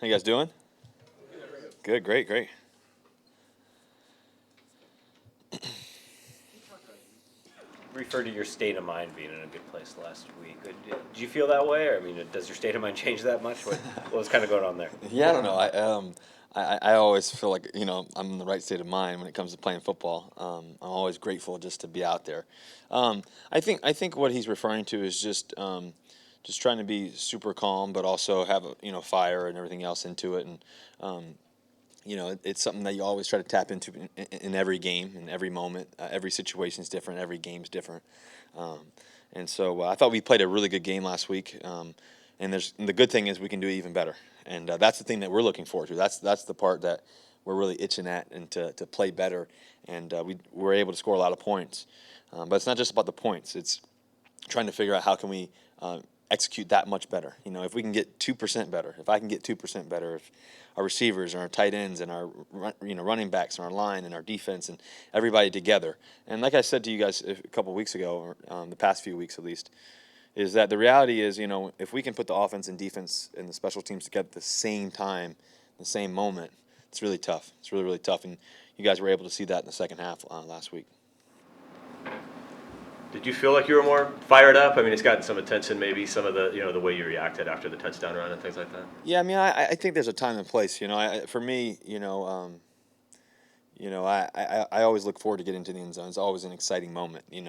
How you guys doing? Good, great, great. Refer to your state of mind being in a good place last week. Do you feel that way, or I mean, does your state of mind change that much? What was kind of going on there? Yeah, I don't know. I always feel like I'm in the right state of mind when it comes to playing football. I'm always grateful just to be out there. I think what he's referring to is just trying to be super calm, but also have fire and everything else into it. And um, it's something that you always try to tap into in every game, in every moment. Every situation is different. Every game's different. Um, and so I thought we played a really good game last week. And the good thing is we can do it even better. And that's the thing that we're looking forward to. That's the part that we're really itching at, and to play better. And we were able to score a lot of points. But it's not just about the points. It's trying to figure out how can we execute that much better. If we can get 2% better, if I can get 2% better, if our receivers and our tight ends and our running backs and our line and our defense and everybody together. And like I said to you guys a couple of weeks ago, or the past few weeks at least, is that the reality is, if we can put the offense and defense and the special teams together at the same time, the same moment, it's really tough. It's really, really tough. And you guys were able to see that in the second half last week. Did you feel like you were more fired up? I mean, it's gotten some attention, maybe some of the the way you reacted after the touchdown run and things like that. Yeah, I mean, I think there's a time and place. For me, I always look forward to getting to the end zone. It's always an exciting moment. And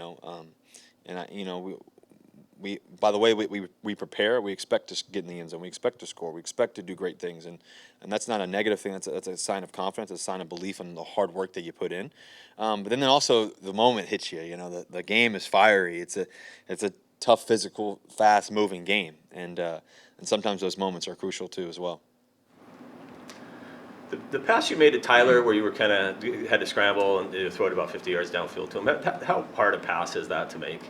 we by the way we prepare, we expect to get in the end zone. We expect to score. We expect to do great things, and that's not a negative thing. That's a sign of confidence. It's a sign of belief in the hard work that you put in. But then also the moment hits you. The game is fiery. It's a tough, physical, fast moving game, and sometimes those moments are crucial too as well. The pass you made to Tyler, where you were kind of had to scramble and throw it about 50 yards downfield to him. How hard a pass is that to make?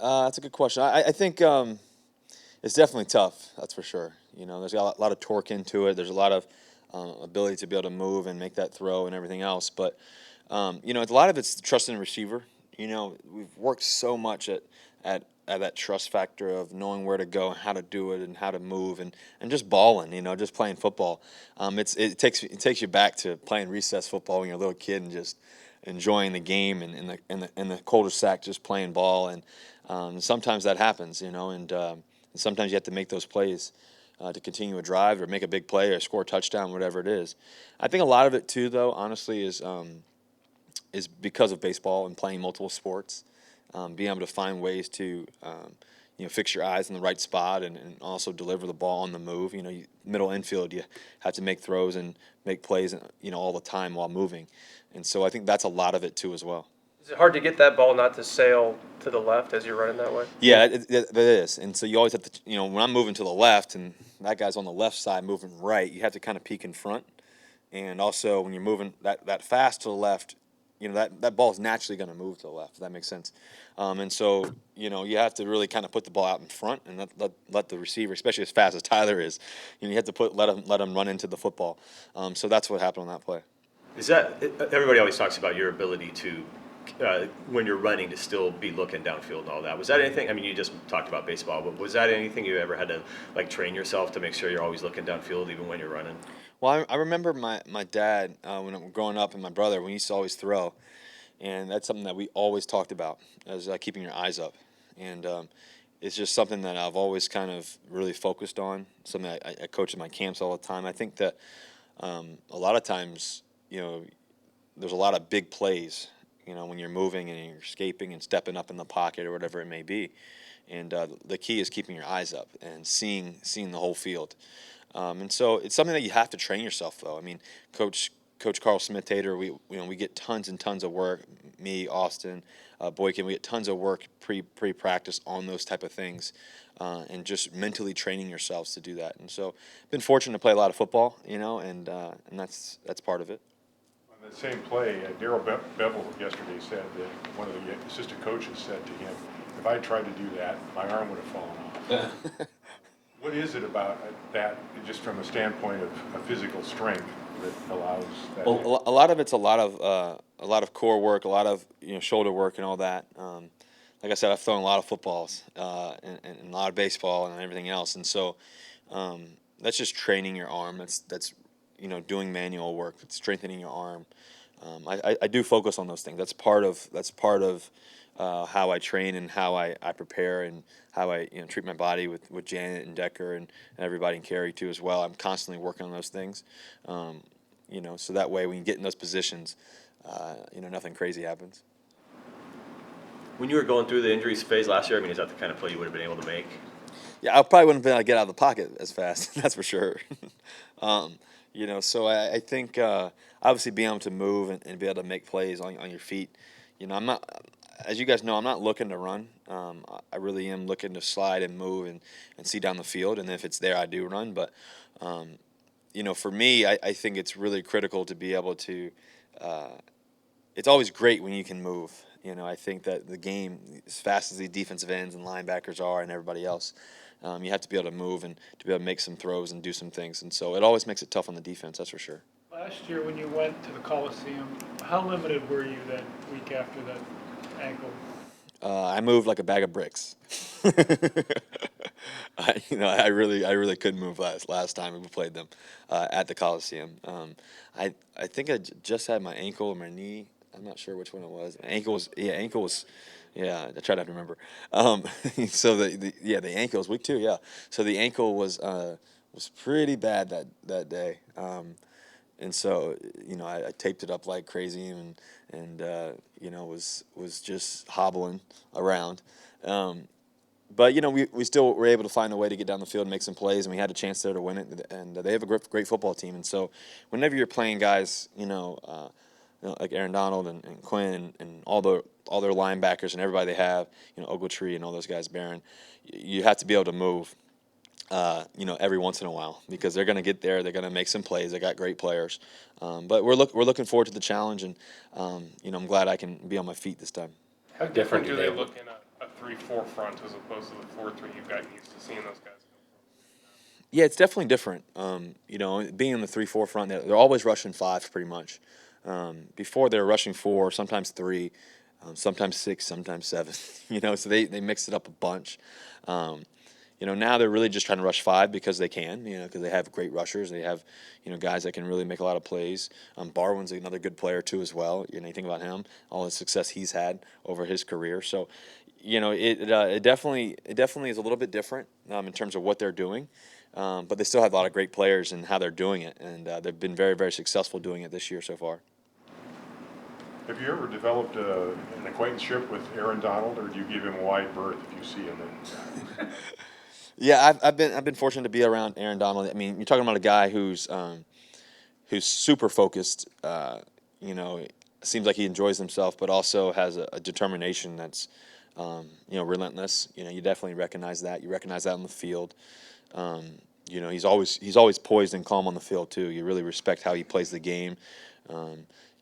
That's a good question. I think it's definitely tough. That's for sure. There's a lot of torque into it. There's a lot of ability to be able to move and make that throw and everything else. But a lot of it's trust in the receiver. We've worked so much at that trust factor of knowing where to go and how to do it and how to move and just balling. Just playing football. It takes you back to playing recess football when you're a little kid and just enjoying the game and in the cul-de-sac just playing ball. And sometimes that happens. And sometimes you have to make those plays to continue a drive or make a big play or score a touchdown, whatever it is. I think a lot of it too, though, honestly, is because of baseball and playing multiple sports, being able to find ways to fix your eyes in the right spot and also deliver the ball on the move. Middle infield, you have to make throws and make plays, all the time while moving, and so I think that's a lot of it too as well. Is it hard to get that ball not to sail to the left as you're running that way? Yeah, it is. And so you always have to, when I'm moving to the left and that guy's on the left side moving right, you have to kind of peek in front. And also when you're moving that fast to the left, that ball is naturally going to move to the left, if that makes sense. And so, you have to really kind of put the ball out in front and let the receiver, especially as fast as Tyler is, you have to let him run into the football. So that's what happened on that play. Is that everybody always talks about your ability to when you're running to still be looking downfield and all that? Was that anything? I mean, you just talked about baseball, but was that anything you ever had to train yourself to make sure you're always looking downfield even when you're running? Well, I remember my dad when I was growing up and my brother, we used to always throw. And that's something that we always talked about as keeping your eyes up. And it's just something that I've always kind of really focused on, something I coach in my camps all the time. I think that a lot of times, there's a lot of big plays, when you're moving and you're escaping and stepping up in the pocket or whatever it may be. And the key is keeping your eyes up and seeing the whole field. And so it's something that you have to train yourself, though. I mean, Coach Carl Smith Tater, we get tons and tons of work. Me, Austin, Boykin, we get tons of work pre practice on those type of things, and just mentally training yourselves to do that. And so, been fortunate to play a lot of football, and that's part of it. On the same play, Darrell Bevel yesterday said that one of the assistant coaches said to him, "If I tried to do that, my arm would have fallen off." What is it about that, just from a standpoint of physical strength, that allows that? Well, a lot of it's a lot of core work, a lot of shoulder work and all that. Like I said, I've thrown a lot of footballs and a lot of baseball and everything else, and so that's just training your arm. That's doing manual work. It's strengthening your arm. I do focus on those things. That's part of how I train and how I prepare and how I treat my body with Janet and Decker and everybody in Cary too as well. I'm constantly working on those things. So that way when you get in those positions, nothing crazy happens. When you were going through the injuries phase last year, I mean, is that the kind of play you would have been able to make? Yeah, I probably wouldn't be able to get out of the pocket as fast. That's for sure. So I think obviously being able to move and be able to make plays on your feet. I'm not, as you guys know, I'm not looking to run. I really am looking to slide and move and see down the field. And if it's there, I do run. But for me, I think it's really critical to be able to. It's always great when you can move. I think that the game, as fast as the defensive ends and linebackers are and everybody else, you have to be able to move and to be able to make some throws and do some things. And so it always makes it tough on the defense, that's for sure. Last year, when you went to the Coliseum, how limited were you that week after that ankle? I moved like a bag of bricks. I really couldn't move last time we played them at the Coliseum. I think just had my ankle or my knee. I'm not sure which one it was. Ankle was, yeah. I try not to remember. So the ankle was week 2. Yeah. So the ankle was pretty bad that day. And so I taped it up like crazy and was just hobbling around. But we still were able to find a way to get down the field and make some plays, and we had a chance there to win it. And they have a great football team, and so whenever you're playing guys, like Aaron Donald and Quinn and all their linebackers and everybody they have, Ogletree and all those guys, Barron, you have to be able to move. Every once in a while because they're going to get there. They're going to make some plays. They got great players, but we're looking forward to the challenge, and I'm glad I can be on my feet this time. How different do they look in a 3-4 front as opposed to the 4-3 you've gotten used to seeing those guys? Yeah, it's definitely different. Being in the 3-4 front, they're always rushing 5 pretty much. Before they were rushing 4, sometimes 3, sometimes 6, sometimes 7. So they mix it up a bunch. Now they're really just trying to rush 5 because they can, because they have great rushers. They have, guys that can really make a lot of plays. Barwin's another good player too as well. You think about him, all the success he's had over his career. So, it definitely is a little bit different in terms of what they're doing. But they still have a lot of great players and how they're doing it, and they've been very, very successful doing it this year so far. Have you ever developed an acquaintanceship with Aaron Donald, or do you give him a wide berth if you see him? Yeah, I've been fortunate to be around Aaron Donald. I mean, you're talking about a guy who's super focused. Seems like he enjoys himself, but also has a determination that's relentless. You definitely recognize that. You recognize that on the field. He's always poised and calm on the field too. You really respect how he plays the game.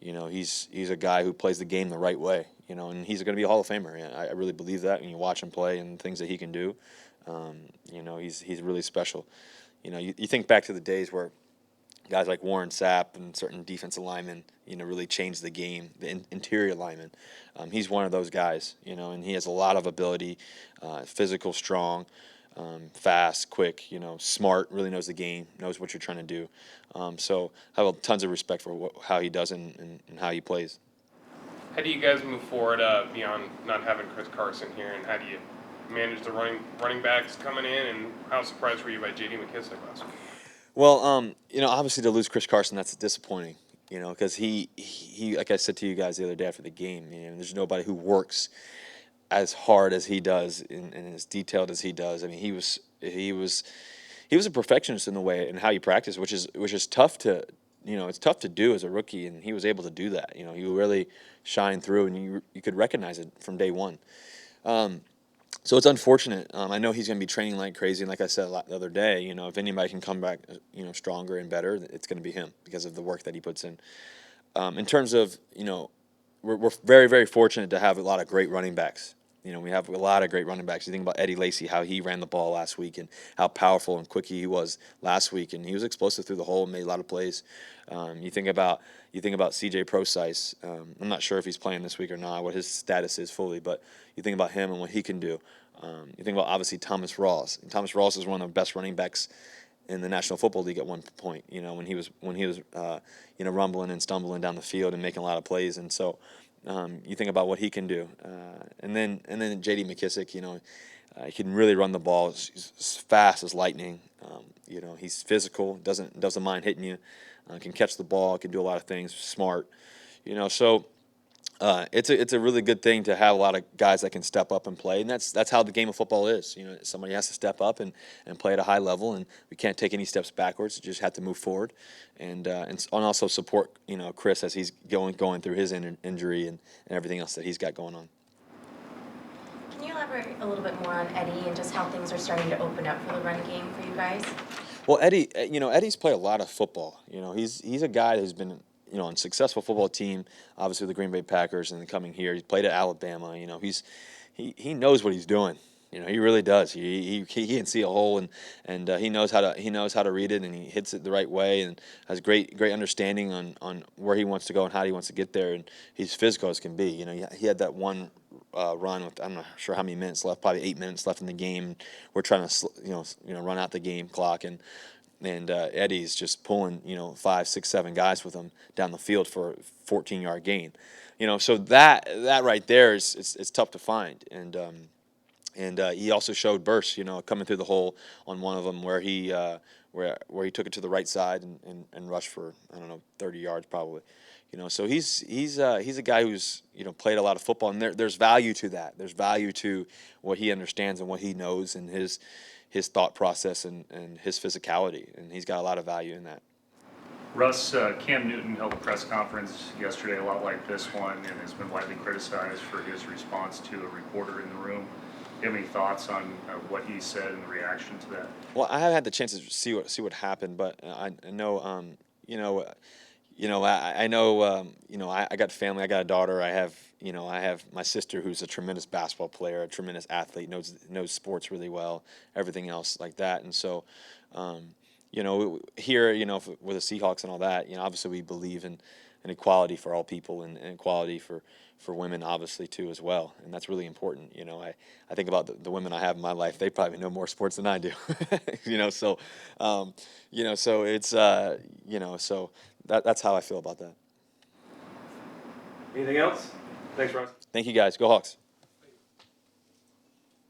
He's a guy who plays the game the right way. And he's going to be a Hall of Famer. Yeah, I really believe that. When you watch him play and things that he can do, he's really special. You think back to the days where guys like Warren Sapp and certain defensive linemen, really changed the game, the interior linemen. He's one of those guys, and he has a lot of ability, physical, strong, fast, quick, smart, really knows the game, knows what you're trying to do. So I have tons of respect for how he does and how he plays. How do you guys move forward beyond not having Chris Carson here, and how do you manage the running backs coming in, and how surprised were you by J.D. McKissick last week? Well, obviously to lose Chris Carson, that's disappointing, because he like I said to you guys the other day after the game, there's nobody who works as hard as he does and as detailed as he does. I mean, he was a perfectionist in the way and how he practiced, which is tough to, it's tough to do as a rookie, and he was able to do that. He really shined through, and you could recognize it from day one. So it's unfortunate. I know he's going to be training like crazy, and like I said the other day, if anybody can come back, stronger and better, it's going to be him because of the work that he puts in. In terms of, we're very, very fortunate to have a lot of great running backs. We have a lot of great running backs. You think about Eddie Lacy, how he ran the ball last week and how powerful and quick he was last week, and he was explosive through the hole and made a lot of plays. You think about C.J. Procise. I'm not sure if he's playing this week or not, what his status is fully, but you think about him and what he can do. You think about obviously Thomas Rawls. And Thomas Rawls is one of the best running backs in the National Football League at one point. When he was rumbling and stumbling down the field and making a lot of plays. And so you think about what he can do, and then J.D. McKissick. He can really run the ball. He's fast as lightning. He's physical. Doesn't mind hitting you. Can catch the ball. Can do a lot of things. Smart. So. It's a really good thing to have a lot of guys that can step up and play, and that's how the game of football is. Somebody has to step up and play at a high level, and we can't take any steps backwards. You just have to move forward, and also support Chris as he's going through his injury and everything else that he's got going on. Can you elaborate a little bit more on Eddie and just how things are starting to open up for the run game for you guys? Well, Eddie's played a lot of football. He's a guy who's been on a successful football team, obviously the Green Bay Packers, and then coming here, he's played at Alabama. He knows what he's doing. He really does. He can see a hole, and he knows how to read it, and he hits it the right way, and has great understanding on where he wants to go and how he wants to get there. And he's physical as can be. He had that one run with, I'm not sure how many minutes left, probably 8 minutes left in the game. We're trying to run out the game clock, and Eddie's just pulling 5, 6, 7 guys with him down the field for a 14-yard gain. So that right there is it's tough to find, and he also showed bursts, coming through the hole on one of them where he took it to the right side and rushed for, I don't know, 30 yards probably. So he's a guy who's played a lot of football, and there's value to that. There's value to what he understands and what he knows, and his thought process and his physicality, and he's got a lot of value in that. Russ, Cam Newton held a press conference yesterday a lot like this one and has been widely criticized for his response to a reporter in the room. Do you have any thoughts on what he said and the reaction to that? Well, I haven't had the chance to see what happened, but I know I got family. I got a daughter. I have my sister who's a tremendous basketball player, a tremendous athlete, knows sports really well, everything else like that. And so, here, with the Seahawks and all that, obviously we believe in equality for all people and equality for women, obviously, too, as well. And that's really important. I think about the women I have in my life. They probably know more sports than I do. So it's so that's how I feel about that. Anything else? Thanks, Ross. Thank you, guys. Go Hawks.